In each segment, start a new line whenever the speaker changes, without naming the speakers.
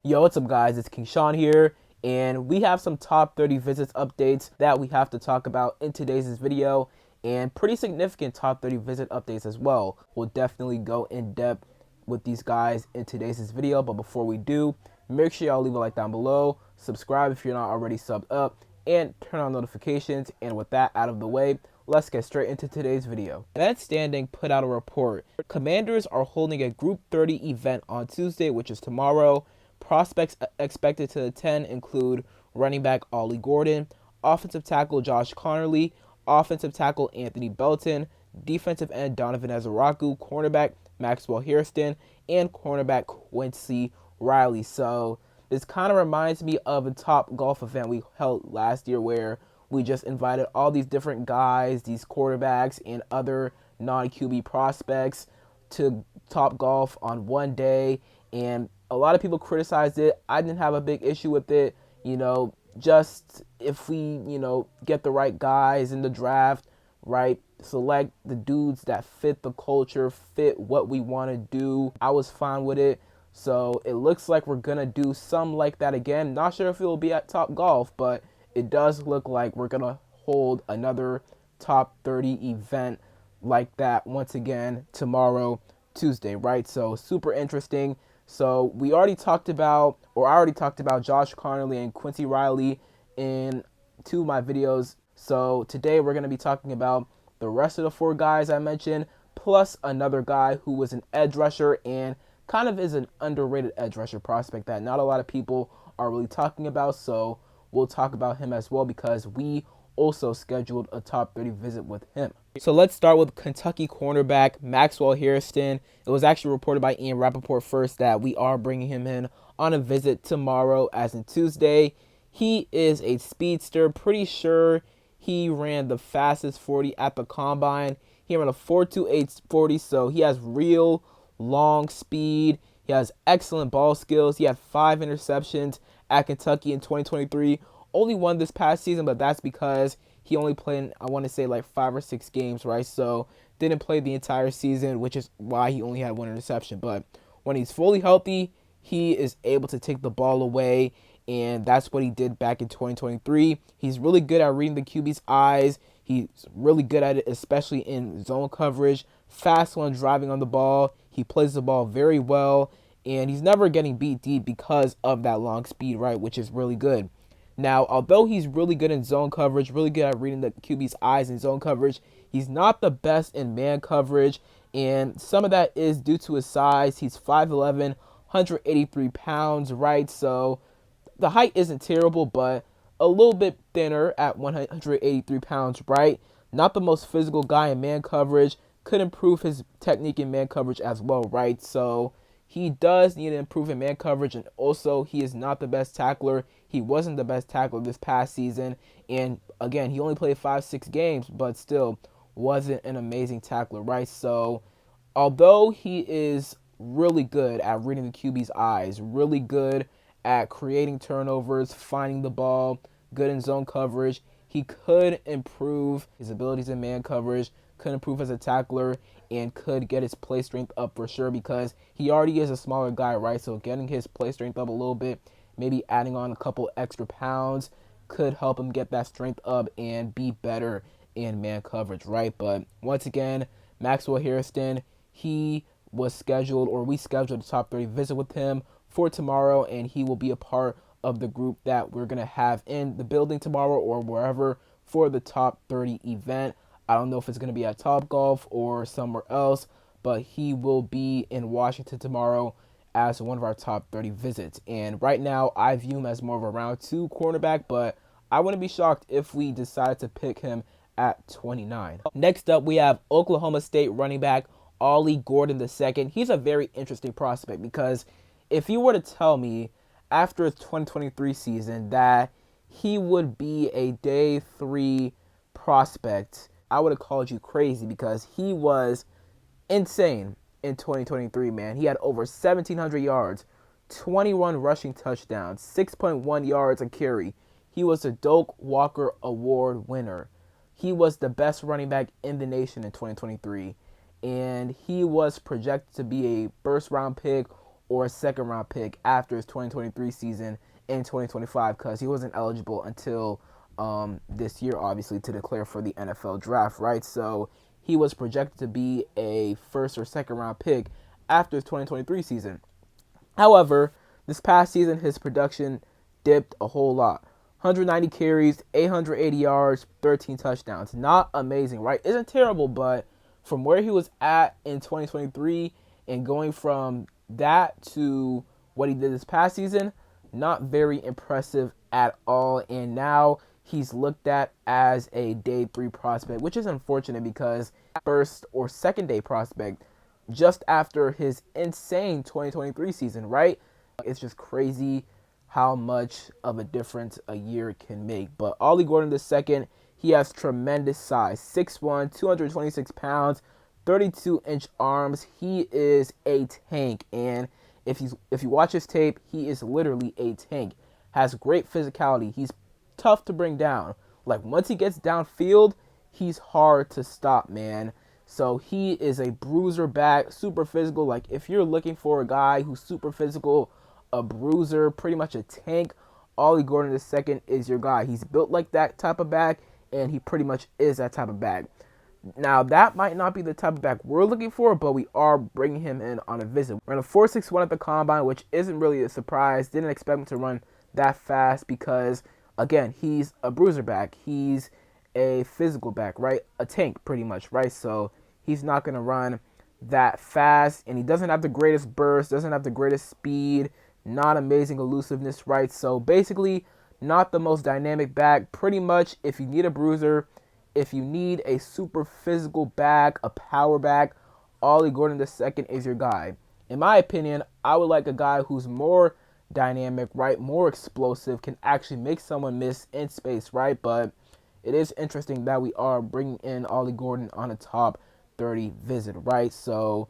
Yo, what's up, guys? It's King Sean here, and we have some top 30 visits updates that we have to talk about in today's video, and pretty significant top 30 visit updates as well. We'll definitely go in depth with these guys in today's video, but before we do, make sure y'all leave a like down below, subscribe if you're not already subbed up, and turn on notifications. And with that out of the way, let's get straight into today's video. Event Standing put out a report. Commanders are holding a Group 30 event on Tuesday, which is tomorrow. Prospects expected to attend include running back Ollie Gordon, offensive tackle Josh Conerly, offensive tackle Anthony Belton, defensive end Donovan Ezaraku, cornerback Maxwell Hairston, and cornerback Quincy Riley. So this kind of reminds me of a Top Golf event we held last year where we just invited all these different guys, these quarterbacks and other non-QB prospects to Top Golf on one day, and a lot of people criticized it. I didn't have a big issue with it. Just if we, get the right guys in the draft, right, select the dudes that fit the culture, fit what we want to do, I was fine with it. So it looks like we're going to do some like that again. Not sure if it will be at Top Golf, but it does look like we're going to hold another top 30 event like that once again tomorrow, Tuesday, right? So super interesting. So I already talked about Josh Conerly and Quincy Riley in two of my videos. So today we're going to be talking about the rest of the four guys I mentioned, plus another guy who was an edge rusher and kind of is an underrated edge rusher prospect that not a lot of people are really talking about. So we'll talk about him as well because we also scheduled a top 30 visit with him. So let's start with Kentucky cornerback Maxwell Hairston. It was actually reported by Ian Rappaport first that we are bringing him in on a visit tomorrow, as in Tuesday. He is a speedster. Pretty sure he ran the fastest 40 at the combine. He ran a 4.28 40, so he has real long speed. He has excellent ball skills. He had 5 interceptions at Kentucky in 2023. Only one this past season, but that's because he only played, I want to say, like 5 or 6 games, right? So didn't play the entire season, which is why he only had 1 interception. But when he's fully healthy, he is able to take the ball away, and that's what he did back in 2023. He's really good at reading the QB's eyes. He's really good at it, especially in zone coverage. Fast when driving on the ball. He plays the ball very well, and he's never getting beat deep because of that long speed, right, which is really good. Now, although he's really good in zone coverage, really good at reading the QB's eyes in zone coverage, he's not the best in man coverage, and some of that is due to his size. He's 5'11", 183 pounds, right? So the height isn't terrible, but a little bit thinner at 183 pounds, right? Not the most physical guy in man coverage. Could improve his technique in man coverage as well, right? So he does need to improve in man coverage, and also he is not the best tackler. He wasn't the best tackler this past season, and again, he only played 5-6 games, but still wasn't an amazing tackler, right? So although he is really good at reading the QB's eyes, really good at creating turnovers, finding the ball, good in zone coverage, he could improve his abilities in man coverage, could improve as a tackler, and could get his play strength up for sure because he already is a smaller guy, right? So getting his play strength up a little bit, maybe adding on a couple extra pounds could help him get that strength up and be better in man coverage, right? But once again, Maxwell Hairston, we scheduled a top 30 visit with him for tomorrow, and he will be a part of the group that we're going to have in the building tomorrow or wherever for the top 30 event. I don't know if it's going to be at Top Golf or somewhere else, but he will be in Washington tomorrow as one of our top 30 visits. And right now, I view him as more of a round 2 cornerback, but I wouldn't be shocked if we decide to pick him at 29. Next up, we have Oklahoma State running back Ollie Gordon II. He's a very interesting prospect because if you were to tell me after his 2023 season that he would be a day 3 prospect, I would have called you crazy because he was insane in 2023, man. He had over 1,700 yards, 21 rushing touchdowns, 6.1 yards a carry. He was a Doak Walker Award winner. He was the best running back in the nation in 2023, and he was projected to be a first-round pick or a second round pick after his 2023 season in 2025 because he wasn't eligible until this year, obviously, to declare for the NFL draft, right? So he was projected to be a first or second round pick after his 2023 season. However, this past season, his production dipped a whole lot. 190 carries, 880 yards, 13 touchdowns. Not amazing, right? Isn't terrible, but from where he was at in 2023 and going from that to what he did this past season, not very impressive at all. And now he's looked at as a day 3 prospect, which is unfortunate because first or second day prospect just after his insane 2023 season, right? It's just crazy how much of a difference a year can make. But Ollie Gordon II, he has tremendous size. 6'1", 226 pounds, 32-inch arms. He is a tank. And if you watch his tape, he is literally a tank. Has great physicality. He's tough to bring down. Like, once he gets downfield, he's hard to stop, man. So he is a bruiser back, super physical. Like, if you're looking for a guy who's super physical, a bruiser, pretty much a tank, Ollie Gordon II is your guy. He's built like that type of back, and he pretty much is that type of back. Now, that might not be the type of back we're looking for, but we are bringing him in on a visit. We're in a 4.61 at the combine, which isn't really a surprise. Didn't expect him to run that fast because, again, he's a bruiser back. He's a physical back, right? A tank, pretty much, right? So he's not going to run that fast, and he doesn't have the greatest burst, doesn't have the greatest speed, not amazing elusiveness, right? So basically, not the most dynamic back. Pretty much, if you need a bruiser, if you need a super physical back, a power back, Ollie Gordon II is your guy. In my opinion, I would like a guy who's more dynamic, right? More explosive, can actually make someone miss in space, right? But it is interesting that we are bringing in Ollie Gordon on a top 30 visit, right? So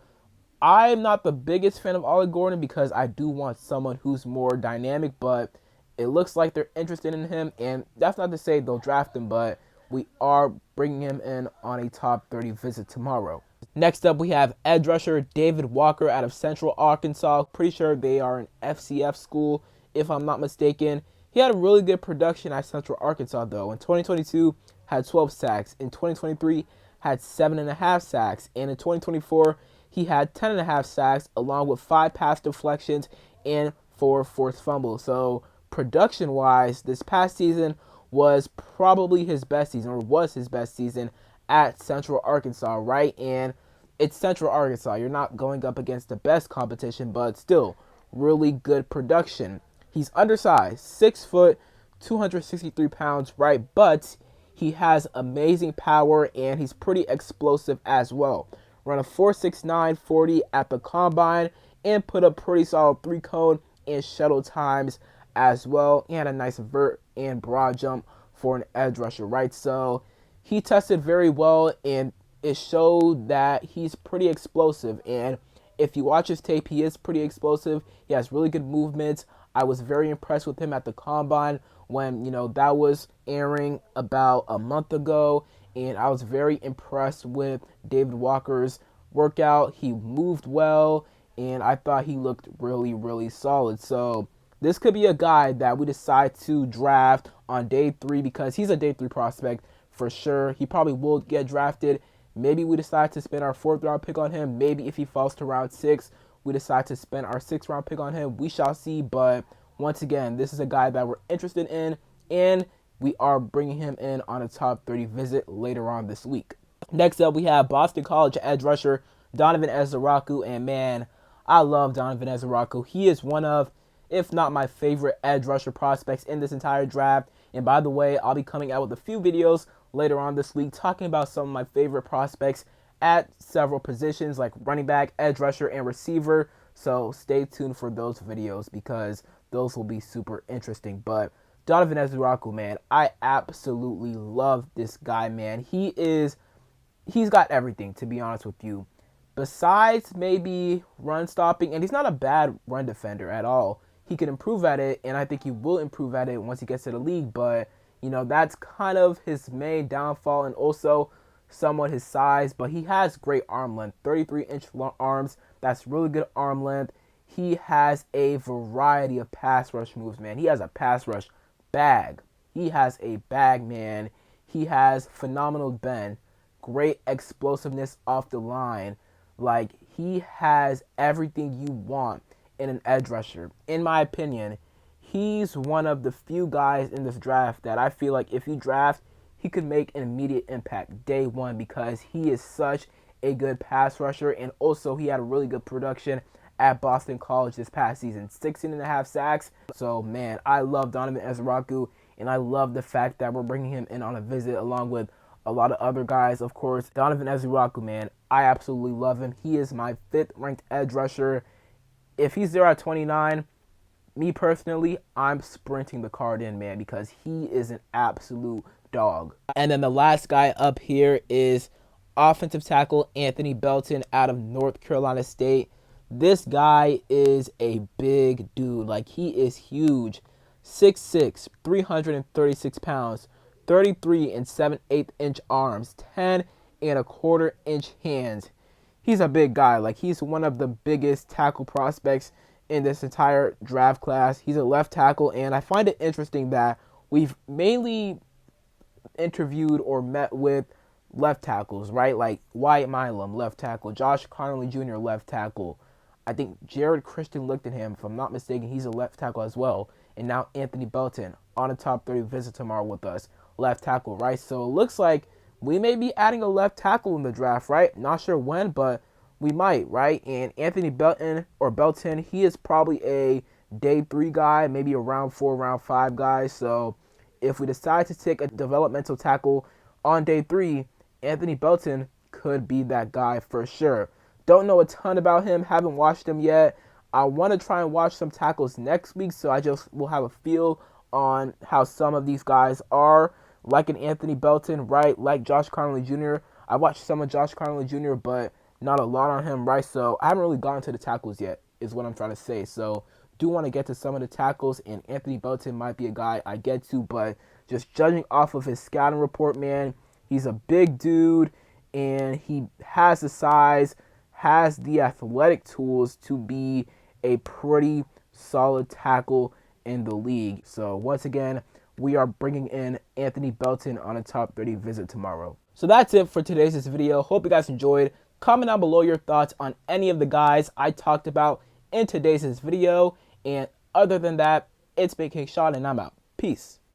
I'm not the biggest fan of Ollie Gordon because I do want someone who's more dynamic, but it looks like they're interested in him, and that's not to say they'll draft him, but we are bringing him in on a top 30 visit tomorrow. Next up, we have edge rusher David Walker out of Central Arkansas. Pretty sure they are an FCS school, if I'm not mistaken. He had a really good production at Central Arkansas, though. In 2022, had 12 sacks. In 2023, had 7.5 sacks. And in 2024, he had 10.5 sacks, along with 5 pass deflections and 4 forced fumbles. So production-wise, this past season was probably his best season, or was his best season at Central Arkansas, right? And it's Central Arkansas. You're not going up against the best competition, but still really good production. He's undersized, 6 foot, 263 pounds, right? But he has amazing power, and he's pretty explosive as well. Run a 4.69 40 at the combine and put up pretty solid 3-cone and shuttle times as well. He had a nice vert and broad jump for an edge rusher, right? So he tested very well, and it showed that he's pretty explosive. And if you watch his tape, he is pretty explosive. He has really good movements. I was very impressed with him at the combine when, that was airing about a month ago. And I was very impressed with David Walker's workout. He moved well, and I thought he looked really, really solid. So this could be a guy that we decide to draft on day 3 because he's a day 3 prospect for sure. He probably will get drafted. Maybe we decide to spend our 4th round pick on him. Maybe if he falls to round 6, we decide to spend our 6th round pick on him. We shall see. But once again, this is a guy that we're interested in, and we are bringing him in on a top 30 visit later on this week. Next up, we have Boston College edge rusher Donovan Ezaraku. And man, I love Donovan Ezaraku. He is one of, if not my favorite edge rusher prospects in this entire draft. And by the way, I'll be coming out with a few videos later on this week talking about some of my favorite prospects at several positions like running back, edge rusher, and receiver. So stay tuned for those videos because those will be super interesting. But Donovan Ezaraku, man, I absolutely love this guy, man. He's got everything, to be honest with you. Besides maybe run stopping, and he's not a bad run defender at all. He can improve at it, and I think he will improve at it once he gets to the league. But, that's kind of his main downfall, and also somewhat his size. But he has great arm length, 33-inch arms. That's really good arm length. he has a variety of pass rush moves, man. He has a pass rush bag. He has a bag, man. He has phenomenal bend, great explosiveness off the line. Like, he has everything you want in an edge rusher. In my opinion, he's one of the few guys in this draft that I feel like if you draft, he could make an immediate impact day one because he is such a good pass rusher, and also he had a really good production at Boston College this past season, 16.5 sacks. So, man, I love Donovan Ezraku, and I love the fact that we're bringing him in on a visit along with a lot of other guys, of course. Donovan Ezraku, man, I absolutely love him. He is my 5th ranked edge rusher. If he's there at 29, me personally, I'm sprinting the card in, man, because he is an absolute dog. And then the last guy up here is offensive tackle Anthony Belton out of North Carolina State. This guy is a big dude. Like, he is huge. 6'6", 336 pounds, 33 and 7/8 inch arms, 10 and a quarter inch hands. He's a big guy. Like, he's one of the biggest tackle prospects in this entire draft class. He's a left tackle, and I find it interesting that we've mainly interviewed or met with left tackles, right? Like Wyatt Milam, left tackle. Josh Connolly Jr., left tackle. I think Jared Christian Lichtenham, if I'm not mistaken, he's a left tackle as well. And now Anthony Belton on a top 30 visit tomorrow with us, left tackle, right? So it looks like we may be adding a left tackle in the draft, right? Not sure when, but we might, right? And Anthony Belton, he is probably a day 3 guy, maybe a round 4, round 5 guy. So if we decide to take a developmental tackle on day 3, Anthony Belton could be that guy for sure. Don't know a ton about him, haven't watched him yet. I want to try and watch some tackles next week, so I just will have a feel on how some of these guys are. Like an Anthony Belton, right? Like Josh Connolly Jr. I watched some of Josh Connolly Jr., but not a lot on him, right? So I haven't really gotten to the tackles yet, is what I'm trying to say. So do want to get to some of the tackles, and Anthony Belton might be a guy I get to, but just judging off of his scouting report, man, he's a big dude, and he has the size, has the athletic tools to be a pretty solid tackle in the league. So once again, we are bringing in Anthony Belton on a top 30 visit tomorrow. So that's it for today's video. Hope you guys enjoyed. Comment down below your thoughts on any of the guys I talked about in today's video. And other than that, it's been King Sean, and I'm out. Peace.